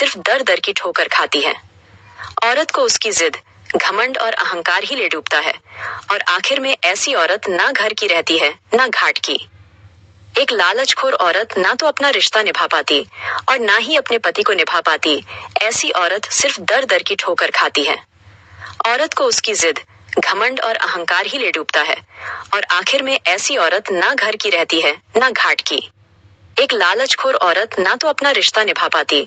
सिर्फ दर दर की ठोकर खाती है। औरत को उसकी जिद, घमंड और अहंकार ही ले डूबता है और आखिर में ऐसी औरत ना घर की रहती है ना घाट की। एक लालचखोर औरत ना तो अपना रिश्ता निभा पाती और ना ही अपने पति को निभा पाती। ऐसी औरत सिर्फ दर दर की ठोकर खाती है। औरत को उसकी जिद, घमंड और अहंकार ही ले डूबता है और आखिर में ऐसी औरत ना घर की रहती है ना घाट की। एक लालचखोर औरत ना तो अपना रिश्ता निभा पाती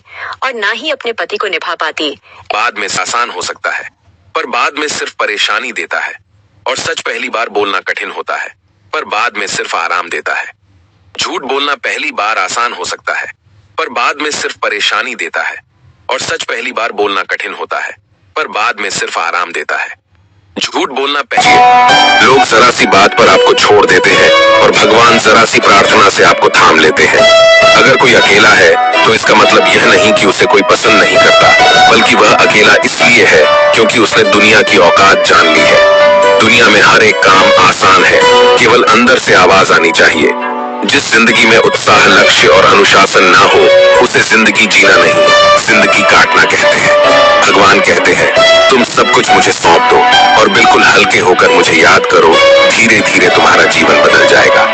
और ना ही अपने पति को निभा पाती। बाद में आसान हो सकता है, पर बाद में सिर्फ परेशानी देता है। और सच पहली बार बोलना कठिन होता है, पर बाद में सिर्फ आराम देता है। झूठ बोलना पहली बार आसान हो सकता है, पर बाद में सिर्फ परेशानी देता है। और सच पहली बार बोलना कठिन होता है, पर बाद में सिर्फ आराम देता है। झूठ बोलना पहले लोग जरा सी बात पर आपको छोड़ देते हैं और भगवान जरा सी प्रार्थना से आपको थाम लेते हैं। अगर कोई अकेला है तो इसका मतलब यह नहीं कि उसे कोई पसंद नहीं करता, बल्कि वह अकेला इसलिए है क्योंकि उसने दुनिया की औकात जान ली है। दुनिया में हर एक काम आसान है, केवल अंदर से आवाज आनी चाहिए। जिस जिंदगी में उत्साह, लक्ष्य और अनुशासन ना हो, उसे जिंदगी जीना नहीं, जिंदगी काटना कहते हैं। भगवान कहते हैं, तुम सब कुछ मुझे सौंप दो और बिल्कुल हल्के होकर मुझे याद करो, धीरे धीरे तुम्हारा जीवन बदल जाएगा।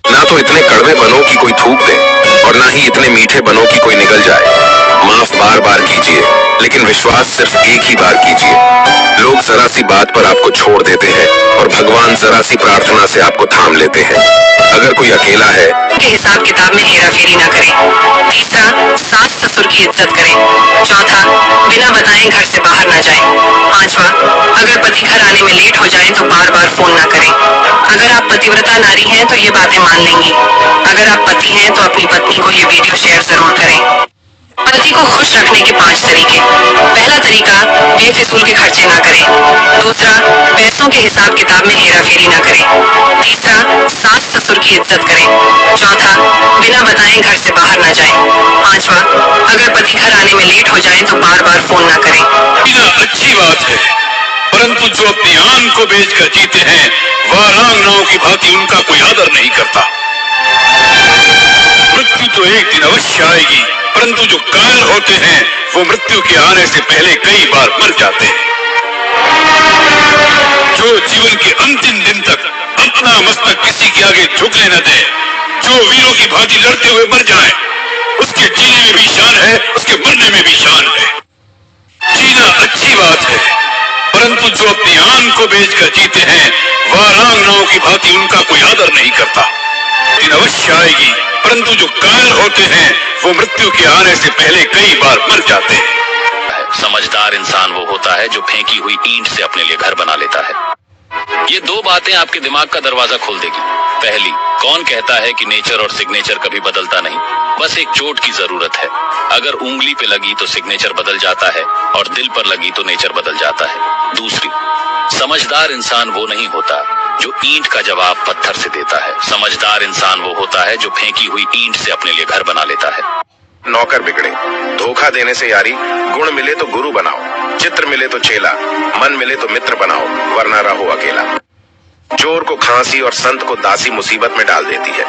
ना तो इतने कड़वे बनो कि कोई थूक दे और ना ही इतने मीठे बनो कि कोई निगल जाए। माफ बार बार कीजिए, लेकिन विश्वास सिर्फ एक ही बार कीजिए। लोग जरा सी बात पर आपको छोड़ देते हैं और भगवान जरा सी प्रार्थना से आपको थाम लेते हैं। अगर कोई अकेला है के हिसाब किताब में हेरा फेरी ना करें। तीसरा, सास ससुर की इज्जत करें। चौथा, बिना बताए घर से बाहर ना जाएं। पांचवा, अगर पति घर आने में लेट हो जाए तो बार बार फोन ना करें। अगर आप पतिव्रता नारी हैं तो ये बातें मान लेंगी। अगर आप पति हैं तो अपनी पत्नी को ये वीडियो शेयर जरूर करें। पति को खुश रखने के 5 तरीके। पहला तरीका, बेफिजूल के खर्चे ना करें। दूसरा, पैसों के हिसाब किताब में हेरा फेरी ना करें। तीसरा, सास ससुर की इज्जत करें। चौथा, बिना बताए घर से बाहर ना जाएं। पांचवा, अगर पति घर आने में लेट हो जाए तो बार बार फोन ना करें। अच्छी बात है, परंतु जो अपनी आन को बेचकर जीते हैं वह रांगनाओं की भांति उनका कोई आदर नहीं करता। मृत्यु तो एक दिन अवश्य आएगी, परंतु जो कायल होते हैं वो मृत्यु के आने से पहले कई बार मर जाते हैं। जो जीवन के अंतिम दिन तक अपना मस्तक किसी के आगे झुकने न दे, जो वीरों की भांति लड़ते हुए मर जाए, उसके जीने में भी शान है, उसके मरने में भी शान है। जीना अच्छी बात है, परंतु जो अपनी आन को बेचकर जीते हैं वह रांगनाओं की भांति उनका कोई आदर नहीं करता। दिन अवश्य आएगी, परंतु जो कायल होते हैं वो मृत्यु के आने से पहले कई बार मर जाते हैं। समझदार इंसान वो होता है जो फेंकी हुई ईंट से अपने लिए घर बना लेता है। ये 2 बातें आपके दिमाग का दरवाजा खोल देगी। पहली, कौन कहता है कि नेचर और सिग्नेचर कभी बदलता नहीं, बस एक चोट की जरूरत है। अगर उंगली पे लगी तो सिग्नेचर बदल जाता है और दिल पर लगी तो नेचर बदल जाता है। दूसरी, समझदार इंसान वो नहीं होता जो ईंट का जवाब पत्थर से देता है। समझदार इंसान वो होता है जो फेंकी हुई ईंट से अपने लिए घर बना लेता है। नौकर बिगड़े, धोखा देने से यारी, गुण मिले तो गुरु बनाओ, चित्र मिले तो चेला, मन मिले तो मित्र बनाओ, वरना रहो अकेला। चोर को खांसी और संत को दासी मुसीबत में डाल देती है।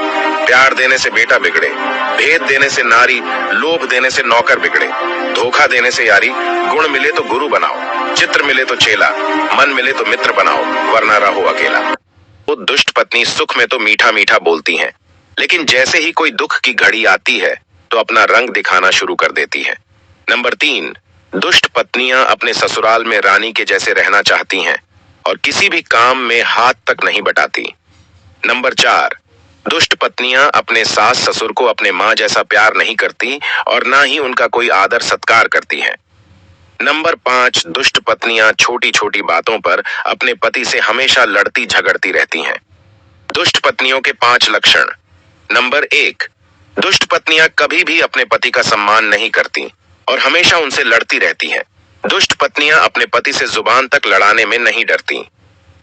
प्यार देने से बेटा बिगड़े, भेद देने से नारी, लोभ देने से नौकर बिगड़े, धोखा देने से यारी, गुण मिले तो गुरु बनाओ, चित्र मिले तो चेला, मन मिले तो मित्र बनाओ, वरना रहो अकेला। वो दुष्ट पत्नी सुख में तो मीठा मीठा बोलती हैं, लेकिन जैसे ही कोई दुख की घड़ी आती है तो अपना रंग दिखाना शुरू कर देती हैं। नंबर 3, दुष्ट पत्नियां अपने ससुराल में रानी के जैसे रहना चाहती हैं और किसी भी काम में हाथ तक नहीं बटाती। नंबर 4, दुष्ट पत्नियां अपने सास ससुर को अपने माँ जैसा प्यार नहीं करती और ना ही उनका कोई आदर सत्कार करती हैं। नंबर 5, दुष्ट पत्नियां छोटी छोटी बातों पर अपने पति से हमेशा लड़ती झगड़ती रहती हैं। दुष्ट पत्नियों के 5 लक्षण। नंबर 1, दुष्ट पत्नियां कभी भी अपने पति का सम्मान नहीं करती और हमेशा उनसे लड़ती रहती हैं। दुष्ट पत्नियां अपने पति से जुबान तक लड़ाने में नहीं डरती।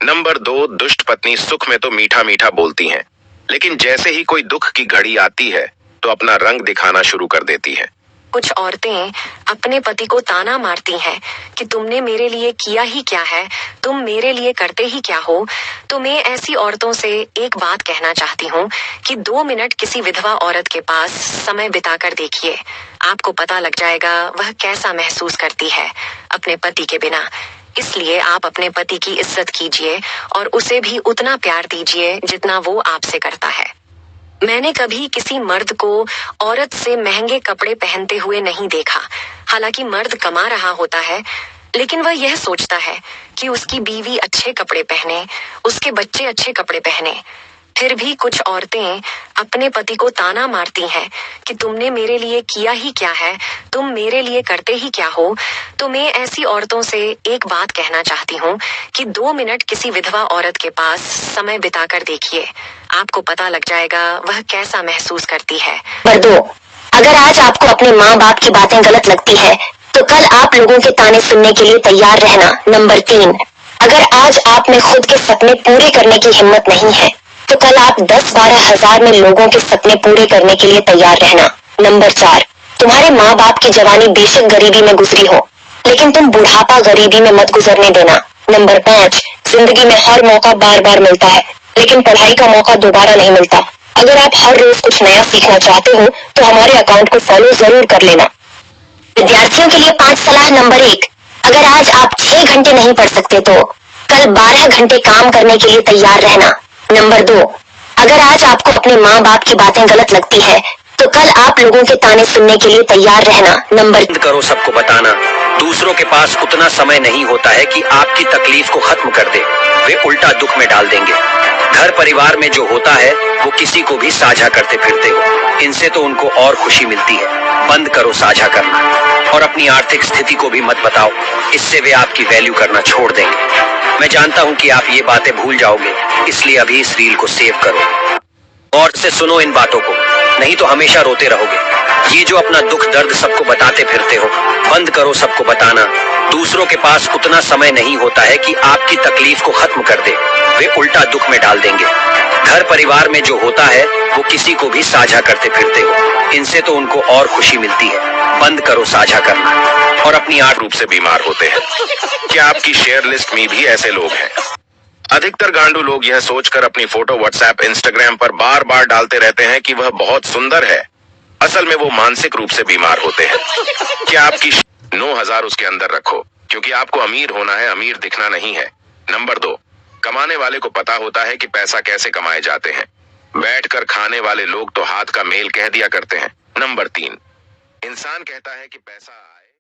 नंबर 2, दुष्ट पत्नी सुख में तो मीठा मीठा बोलती हैं, लेकिन जैसे ही कोई दुख की घड़ी आती है तो अपना रंग दिखाना शुरू कर देती है। कुछ औरतें अपने पति को ताना मारती हैं कि तुमने मेरे लिए किया ही क्या है, तुम मेरे लिए करते ही क्या हो, तो मैं ऐसी औरतों से एक बात कहना चाहती हूँ कि 2 मिनट किसी विधवा औरत के पास समय बिताकर देखिए। आपको पता लग जाएगा वह कैसा महसूस करती है अपने पति के बिना। इसलिए आप अपने पति की इज्जत कीजिए और उसे भी उतना प्यार दीजिए जितना वो आपसे करता है। मैंने कभी किसी मर्द को औरत से महंगे कपड़े पहनते हुए नहीं देखा। हालांकि मर्द कमा रहा होता है, लेकिन वह यह सोचता है कि उसकी बीवी अच्छे कपड़े पहने, उसके बच्चे अच्छे कपड़े पहने। फिर भी कुछ औरतें अपने पति को ताना मारती हैं कि तुमने मेरे लिए किया ही क्या है, तुम मेरे लिए करते ही क्या हो, तो मैं ऐसी औरतों से एक बात कहना चाहती हूँ कि 2 मिनट किसी विधवा औरत के पास समय बिताकर देखिए। आपको पता लग जाएगा वह कैसा महसूस करती है। नंबर 2, अगर आज आपको अपने माँ बाप की बातें गलत लगती है तो कल आप लोगों के ताने सुनने के लिए तैयार रहना। नंबर 3, अगर आज आप में खुद के सपने पूरे करने की हिम्मत नहीं है तो कल आप 10-12 हजार में लोगों के सपने पूरे करने के लिए तैयार रहना। नंबर 4, तुम्हारे माँ बाप की जवानी बेशक गरीबी में गुजरी हो, लेकिन तुम बुढ़ापा गरीबी में मत गुजरने देना। नंबर 5, जिंदगी में हर मौका बार बार मिलता है, लेकिन पढ़ाई का मौका दोबारा नहीं मिलता। अगर आप हर रोज कुछ नया सीखना चाहते हो तो हमारे अकाउंट को फॉलो जरूर कर लेना। विद्यार्थियों के लिए 5 सलाह। नंबर 1, अगर आज आप 6 घंटे नहीं पढ़ सकते तो कल 12 घंटे काम करने के लिए तैयार रहना। नंबर 2, अगर आज आपको अपने माँ बाप की बातें गलत लगती है तो कल आप लोगों के ताने सुनने के लिए तैयार रहना। नंबर बंद करो सबको बताना, दूसरों के पास उतना समय नहीं होता है कि आपकी तकलीफ को खत्म कर दे, वे उल्टा दुख में डाल देंगे। घर परिवार में जो होता है वो किसी को भी साझा करते फिरते हो, इनसे तो उनको और खुशी मिलती है। बंद करो साझा करना और अपनी आर्थिक स्थिति को भी मत बताओ, इससे वे आपकी वैल्यू करना छोड़ देंगे। मैं जानता हूँ कि आप ये बातें भूल जाओगे, इसलिए अभी इस रील को सेव करो और से सुनो इन बातों को, नहीं तो हमेशा रोते रहोगे। ये जो अपना दुख दर्द सबको बताते फिरते हो, बंद करो सबको बताना, दूसरों के पास उतना समय नहीं होता है कि आपकी तकलीफ को खत्म कर दे, वे उल्टा दुख में डाल देंगे। घर परिवार में जो होता है वो किसी को भी साझा करते फिरते हो, इनसे तो उनको और खुशी मिलती है। बंद करो साझा करना और अपनी रूप से बीमार होते हैं। क्या आपकी शेयर लिस्ट में भी ऐसे लोग हैं? अधिकतर गांडू लोग यह सोचकर अपनी फोटो व्हाट्सएप इंस्टाग्राम पर बार बार डालते रहते हैं कि वह बहुत सुंदर है। असल में वो मानसिक रूप से बीमार होते हैं। क्या आपकी 9000 उसके अंदर रखो, क्योंकि आपको अमीर होना है, अमीर दिखना नहीं है। नंबर 2, कमाने वाले को पता होता है कि पैसा कैसे कमाए जाते हैं, बैठकर खाने वाले लोग तो हाथ का मेल कह दिया करते हैं। नंबर 3, इंसान कहता है कि पैसा आए